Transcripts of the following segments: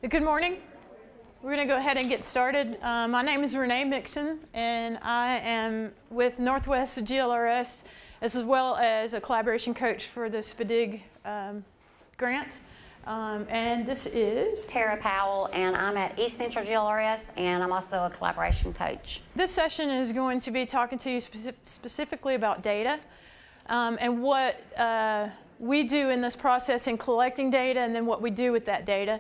Good morning. We're going to go ahead and get started. My name is Renee Mixon, and I am with Northwest GLRS, as well as a collaboration coach for the SPDIG grant. And this is Tara Powell, and I'm at East Central GLRS, and I'm also a collaboration coach. This session is going to be talking to you specifically about data and what we do in this process in collecting data, and then what we do with that data.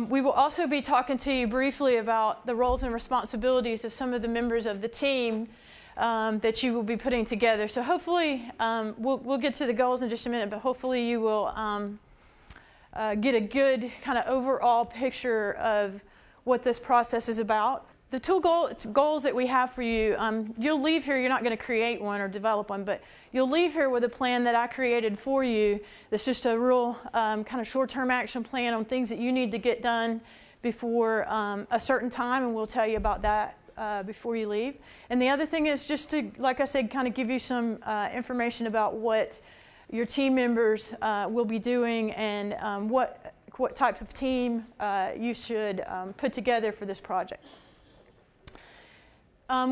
We will also be talking to you briefly about the roles and responsibilities of some of the members of the team that you will be putting together. So hopefully, we'll get to the goals in just a minute, but hopefully you will get a good kind of overall picture of what this process is about. The two goals that we have for you, you'll leave here, you're not going to create one or develop one, but you'll leave here with a plan that I created for you. That's just a real kind of short-term action plan on things that you need to get done before a certain time, and we'll tell you about that before you leave. And the other thing is just to, like I said, kind of give you some information about what your team members will be doing and what type of team you should put together for this project.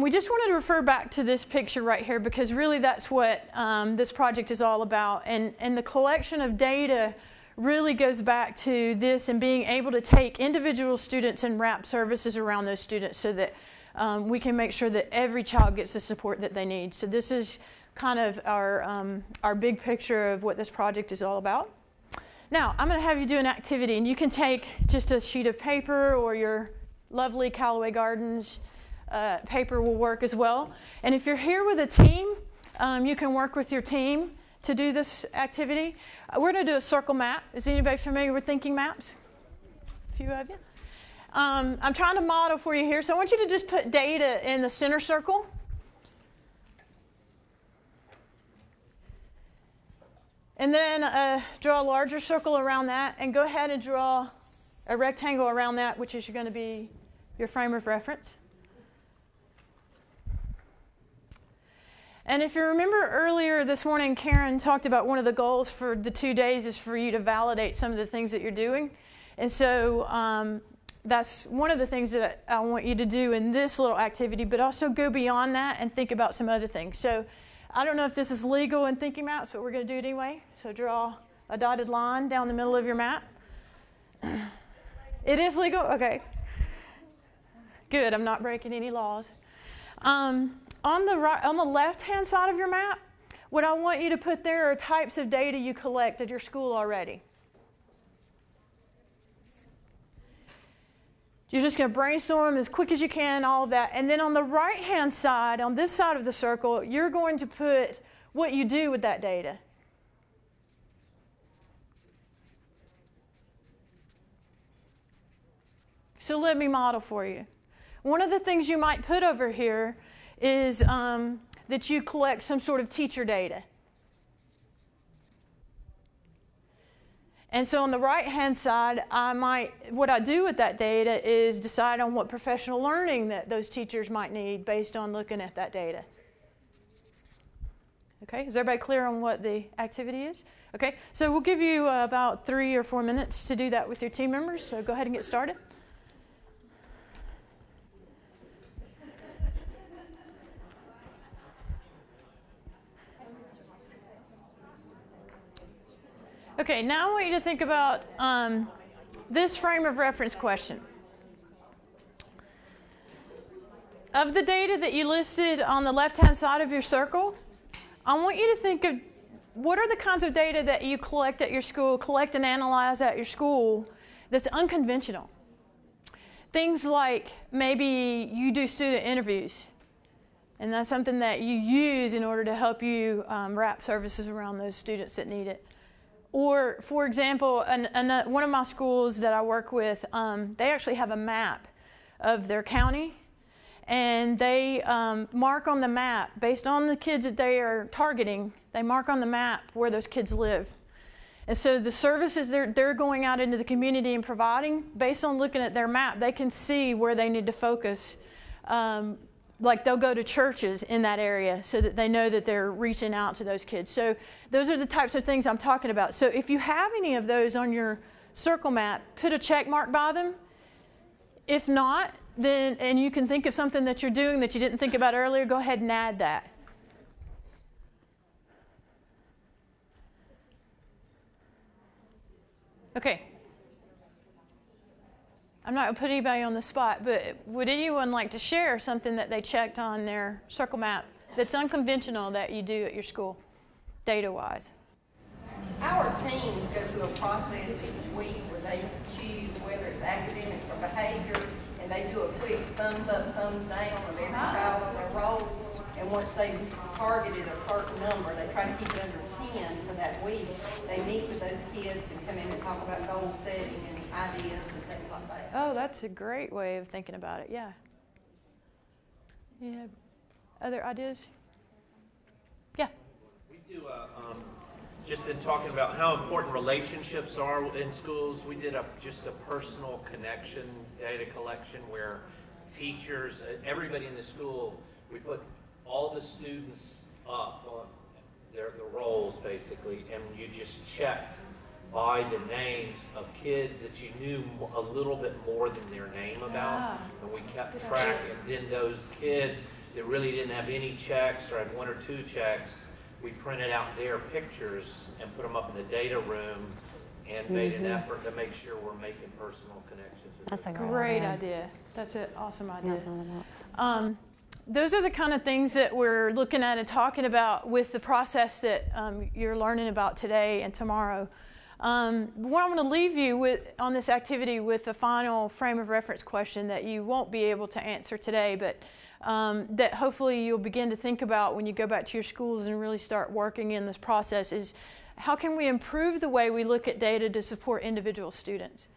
We just wanted to refer back to this picture right here because really that's what this project is all about. And the collection of data really goes back to this and being able to take individual students and wrap services around those students so that we can make sure that every child gets the support that they need. So this is kind of our big picture of what this project is all about. Now, I'm going to have you do an activity, and you can take just a sheet of paper or your lovely Callaway Gardens paper will work as well. And if you're here with a team, you can work with your team to do this activity. We're going to do a circle map. Is anybody familiar with thinking maps? A few of you. I'm trying to model for you here. So I want you to just put data in the center circle. And then draw a larger circle around that. And go ahead and draw a rectangle around that, which is going to be your frame of reference. And if you remember earlier this morning, Karen talked about one of the goals for the 2 days is for you to validate some of the things that you're doing. And so that's one of the things that I want you to do in this little activity, but also go beyond that and think about some other things. So I don't know if this is legal in thinking maps, but we're going to do it anyway. So draw a dotted line down the middle of your map. It is legal? Okay. Good, I'm not breaking any laws. On the left-hand side of your map, what I want you to put there are types of data you collect at your school already. You're just going to brainstorm as quick as you can, all of that. And then on the right-hand side, on this side of the circle, you're going to put what you do with that data. So let me model for you. One of the things you might put over here is that you collect some sort of teacher data. And so on the right-hand side, what I do with that data is decide on what professional learning that those teachers might need based on looking at that data. Okay, is everybody clear on what the activity is? Okay, so we'll give you about 3 or 4 minutes to do that with your team members, so go ahead and get started. Okay, now I want you to think about this frame of reference question. Of the data that you listed on the left-hand side of your circle, I want you to think of what are the kinds of data that you collect at your school, collect and analyze at your school that's unconventional. Things like maybe you do student interviews, and that's something that you use in order to help you wrap services around those students that need it. Or, for example, one of my schools that I work with, they actually have a map of their county, and they mark on the map, based on the kids that they are targeting, they mark on the map where those kids live. And so the services they're going out into the community and providing, based on looking at their map, they can see where they need to focus. Like they'll go to churches in that area so that they know that they're reaching out to those kids. So those are the types of things I'm talking about. So if you have any of those on your circle map, put a check mark by them. If not, then, and you can think of something that you're doing that you didn't think about earlier, go ahead and add that. Okay. I'm not going to put anybody on the spot, but would anyone like to share something that they checked on their circle map that's unconventional that you do at your school, data-wise? Our teams go through a process each week where they choose whether it's academics or behavior, and they do a quick thumbs up, thumbs down of every child on their roll. And once they've targeted a certain number, they try to keep it under 10 for that week. They meet with those kids and come in and talk about goal setting and ideas and things like that. Oh, that's a great way of thinking about it, yeah. Yeah. Other ideas? Yeah. We do just in talking about how important relationships are in schools, we did just a personal connection data collection where teachers, everybody in the school, we put all the students up on the roles basically, and you just checked by the names of kids that you knew a little bit more than their name about, and we kept track. And then those kids that really didn't have any checks or had one or two checks, we printed out their pictures and put them up in the data room and made an effort to make sure we're making personal connections. That's a Great idea. That's an awesome idea. Those are the kind of things that we're looking at and talking about with the process that you're learning about today and tomorrow. What I'm going to leave you with on this activity with a final frame of reference question that you won't be able to answer today, but that hopefully you'll begin to think about when you go back to your schools and really start working in this process is how can we improve the way we look at data to support individual students?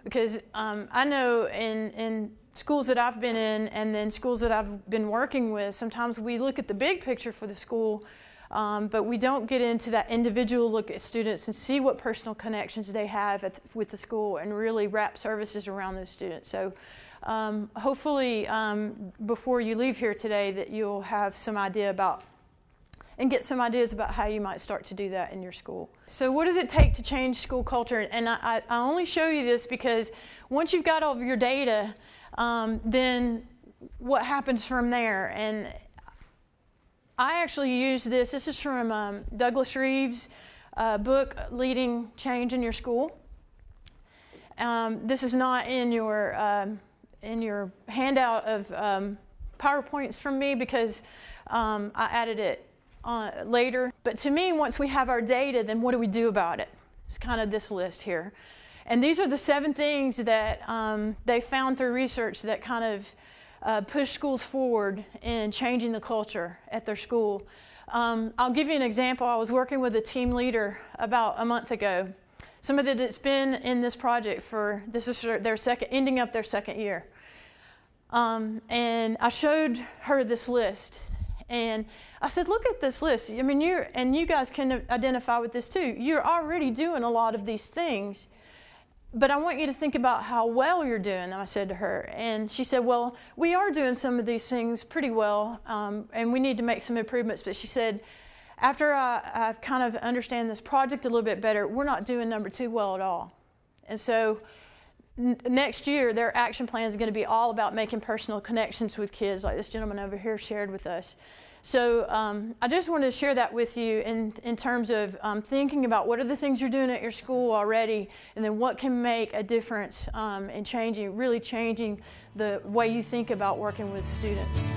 Because I know in schools that I've been in and then schools that I've been working with, sometimes we look at the big picture for the school, but we don't get into that individual look at students and see what personal connections they have with the school and really wrap services around those students. So hopefully before you leave here today that you'll have some idea about and get some ideas about how you might start to do that in your school. So what does it take to change school culture? And I only show you this because once you've got all of your data, then what happens from there? And I actually use this. This is from Douglas Reeves' book, Leading Change in Your School. This is not in your handout of PowerPoints from me because I added it later. But to me, once we have our data, then what do we do about it? It's kind of this list here. And these are the 7 things that they found through research that kind of push schools forward in changing the culture at their school. I'll give you an example. I was working with a team leader about a month ago. Somebody that's been in this project for, this is their ending up their second year. And I showed her this list. And I said, look at this list. I mean, and you guys can identify with this too. You're already doing a lot of these things. But I want you to think about how well you're doing, I said to her. And she said, well, we are doing some of these things pretty well, and we need to make some improvements. But she said, after I kind of understand this project a little bit better, we're not doing number 2 well at all. And so next year, their action plan is going to be all about making personal connections with kids, like this gentleman over here shared with us. So I just wanted to share that with you in terms of thinking about what are the things you're doing at your school already, and then what can make a difference in really changing the way you think about working with students.